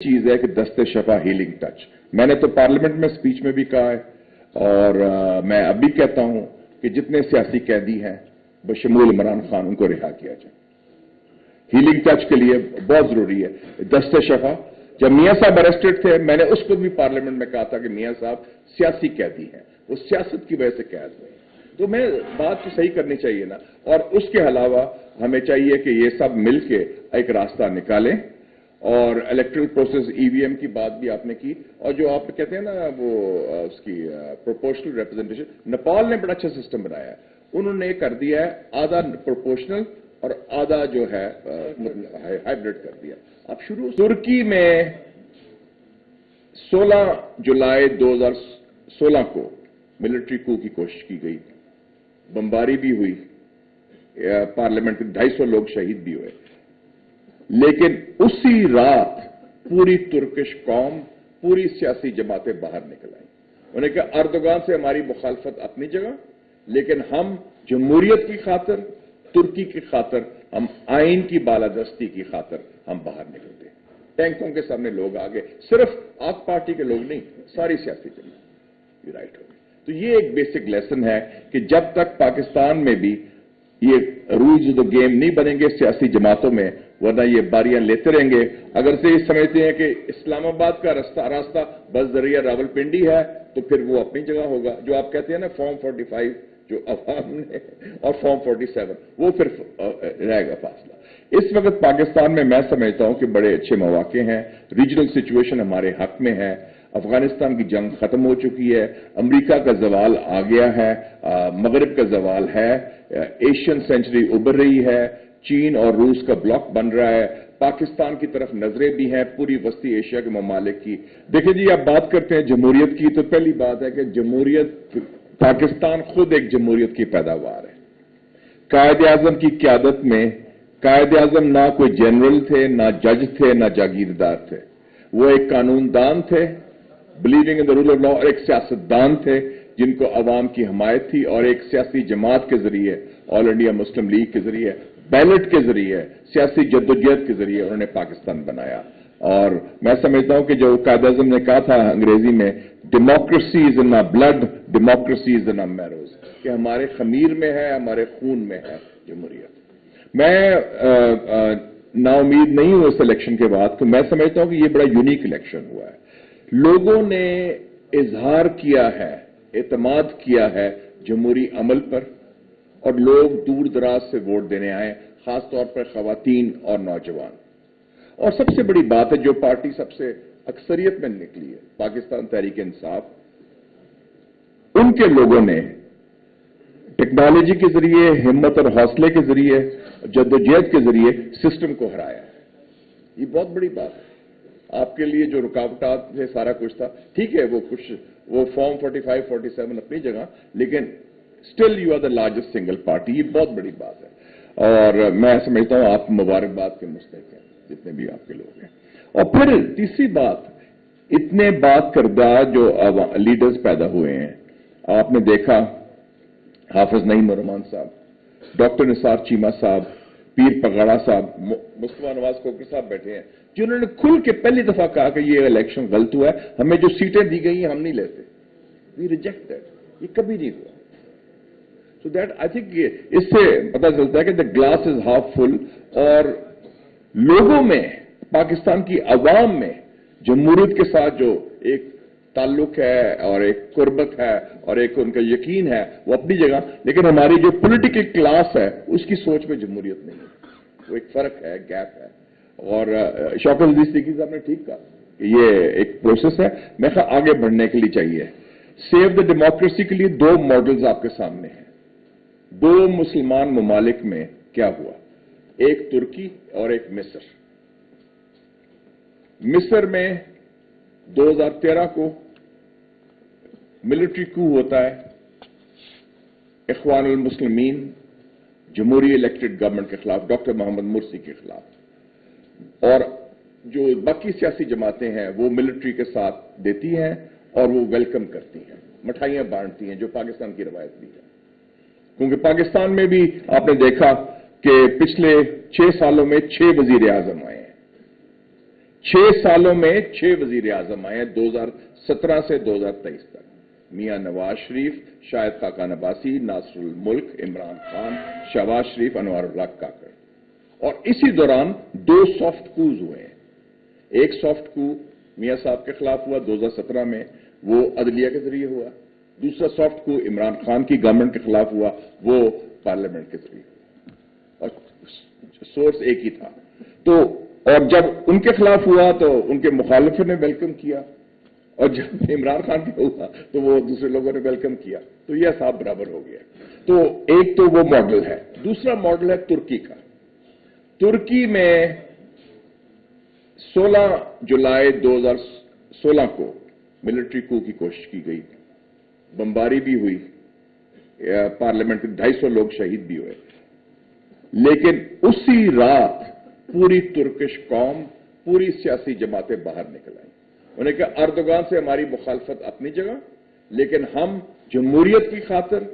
चीज है कि दस्ते शफा हीलिंग टच। मैंने तो पार्लियामेंट में स्पीच में भी कहा है और मैं अब भी कहता हूं कि जितने सियासी कैदी हैं बशमूल इमरान खान उनको रिहा किया जाए। हीलिंग टच के लिए बहुत जरूरी है दस्ते शफा। जब मियां साहब अरेस्टेड थे मैंने उस वक्त भी पार्लियामेंट में कहा था कि मियां साहब सियासी कैदी हैं, वो सियासत की वजह से कैद हुए। तो मैं बात तो सही करनी चाहिए ना, और उसके अलावा हमें चाहिए कि ये सब मिलके एक रास्ता निकालें। और इलेक्ट्रल प्रोसेस ईवीएम की बात भी आपने की, और जो आप कहते हैं ना वो उसकी प्रोपोर्शनल रिप्रेजेंटेशन, नेपाल ने बड़ा अच्छा सिस्टम बनाया है। उन्होंने कर दिया है आधा प्रोपोर्शनल और आधा जो है हाइब्रिड कर दिया। अब शुरू तुर्की में 16 जुलाई 2016 को मिलिट्री कू की कोशिश की गई, बमबारी भी हुई, पार्लियामेंट में 250 लोग शहीद भी हुए, लेकिन उसी रात पूरी तुर्किश कौम, पूरी सियासी जमातें बाहर निकल आई। उन्होंने कहा अर्दोगान से हमारी मुखालफत अपनी जगह, लेकिन हम जमहूरियत की खातिर, तुर्की की खातिर, हम आइन की बालादस्ती की खातिर हम बाहर निकलते। टैंकों के सामने लोग आ गए, सिर्फ आक पार्टी के लोग नहीं, सारी सियासी जमात राइट हो गई। तो ये एक बेसिक लेसन है कि जब तक पाकिस्तान में भी ये रूल्स ऑफ द गेम नहीं बनेंगे सियासी जमातों में, वरना ये बारियां लेते रहेंगे। अगर से ये समझते हैं कि इस्लामाबाद का रास्ता बस जरिया रावलपिंडी है, तो फिर वो अपनी जगह होगा। जो आप कहते हैं ना फॉर्म 45 जो अवाम ने, और फॉर्म 47, वो फिर रहेगा फासला। इस वक्त पाकिस्तान में मैं समझता हूं कि बड़े अच्छे मौके हैं, रीजनल सिचुएशन हमारे हक में है। अफगानिस्तान की जंग खत्म हो चुकी है, अमेरिका का जवाल आ गया है, मगरिब का जवाल है, एशियन सेंचुरी उभर रही है, चीन और रूस का ब्लॉक बन रहा है, पाकिस्तान की तरफ नजरें भी हैं पूरी वस्ती एशिया के ममालिक की। देखिए जी, आप बात करते हैं जमहूरियत की, तो पहली बात है कि जमहूरियत, पाकिस्तान खुद एक जमहूरियत की पैदावार है। कायद आजम की क्यादत में कायद आजम ना कोई जनरल थे, ना जज थे, ना जागीरदार थे, वो एक कानूनदान थे, believing in the rule of law, और एक सियासतदान थे जिनको अवाम की हमायत थी, और एक सियासी जमात के जरिए, ऑल इंडिया मुस्लिम लीग के जरिए, बैलेट के जरिए, सियासी जद्दोजहद के जरिए उन्होंने पाकिस्तान बनाया। और मैं समझता हूं कि जो कायद आज़म ने कहा था अंग्रेजी में, democracy is in our blood, democracy is in our marrows, कि हमारे खमीर में है, हमारे खून में है जमहूरियत। मैं नाउमीद नहीं हूं इस इलेक्शन के बाद, तो मैं समझता हूं कि ये बड़ा यूनिक इलेक्शन हुआ है। लोगों ने इजहार किया है, एतमाद किया है जमहूरी अमल पर, और लोग दूर दराज से वोट देने आए, खासतौर पर खवातीन और नौजवान। और सबसे बड़ी बात है, जो पार्टी सबसे अक्सरियत में निकली है, पाकिस्तान तहरीक इंसाफ, उनके लोगों ने टेक्नोलॉजी के जरिए, हिम्मत और हौसले के जरिए, जद्दोजहद के जरिए सिस्टम को हराया। ये बहुत बड़ी बात है। आपके लिए जो रुकावटात थे, सारा कुछ था, ठीक है, वो फॉर्म 45, 47 अपनी जगह, लेकिन still you are the largest single party. ये बहुत बड़ी बात है, और मैं समझता हूं आप मुबारकबाद के मुस्तहिक हैं, जितने भी आपके लोग हैं। और फिर तीसरी बात, इतने बात करदा जो लीडर्स पैदा हुए हैं, आपने देखा हाफिज नईम रहमान साहब, डॉक्टर निसार चीमा साहब, पीर पगाड़ा साहब, मुस्तफा नवाज खोखर साहब बैठे हैं, जिन्होंने खुल के पहली दफा कहा कि ये इलेक्शन गलत हुआ है, हमें जो सीटें दी गई हैं हम नहीं लेते, वी रिजेक्ट दैट। ये कभी नहीं हुआ। सो दैट आई थिंक इससे पता चलता है कि the glass is half full, और लोगों में, पाकिस्तान की अवाम में जमहूरियत के साथ जो एक ताल्लुक है और एक कुर्बत है और एक उनका यकीन है, वो अपनी जगह, लेकिन हमारी जो पॉलिटिकल क्लास है उसकी सोच में जमहूरियत नहीं है, वो एक फर्क है, गैप है। और शौकत अली सिद्दीकी साहब ने ठीक कहा, ये एक प्रोसेस है, मैं आगे बढ़ने के लिए चाहिए। सेव द डेमोक्रेसी के लिए दो मॉडल्स आपके सामने हैं। दो मुसलमान ममालिक में क्या हुआ, एक तुर्की और एक मिस्र। मिस्र में 2013 को मिलिट्री कू होता है, इख्वानुल मुस्लिमीन जमहूरी इलेक्टेड गवर्नमेंट के खिलाफ, डॉक्टर मोहम्मद मुर्सी के खिलाफ, और जो बाकी सियासी जमातें हैं वो मिलिट्री के साथ देती हैं और वो वेलकम करती हैं, मिठाइयां बांटती हैं, जो पाकिस्तान की रवायत भी है। क्योंकि पाकिस्तान में भी आपने देखा कि पिछले 6 सालों में 6 वजीर आजम आए हैं, 6 सालों में 6 वजीर आजम आए हैं 2017 से 2023 तक। मियां नवाज शरीफ, शाहिद खाकान अब्बासी, नासरुल मुल्क, इमरान खान, शहबाज शरीफ, अनवारुल्लाह काकड़। और इसी दौरान 2 सॉफ्ट कूज हुए हैं। एक सॉफ्ट कू मियां साहब के खिलाफ हुआ 2017 में, वो अदलिया के जरिए हुआ। दूसरा सॉफ्ट कू इमरान खान की गवर्नमेंट के खिलाफ हुआ, वो पार्लियामेंट के जरिए हुआ। और सोर्स एक ही था। तो और जब उनके खिलाफ हुआ तो उनके मुखालिफों ने वेलकम किया, और जब इमरान खान का हुआ तो वो दूसरे लोगों ने वेलकम किया। तो यह हिसाब बराबर हो गया। तो एक तो वो मॉडल है। दूसरा मॉडल है तुर्की का। तुर्की में 16 जुलाई 2016 को मिलिट्री कू की कोशिश की गई, बमबारी भी हुई, पार्लियामेंट के 250 लोग शहीद भी हुए। लेकिन उसी रात पूरी तुर्किश कौम, पूरी सियासी जमातें बाहर निकल आई। उन्होंने कहा, अर्दोगान से हमारी मुखालफत अपनी जगह, लेकिन हम जमहूरियत की खातिर,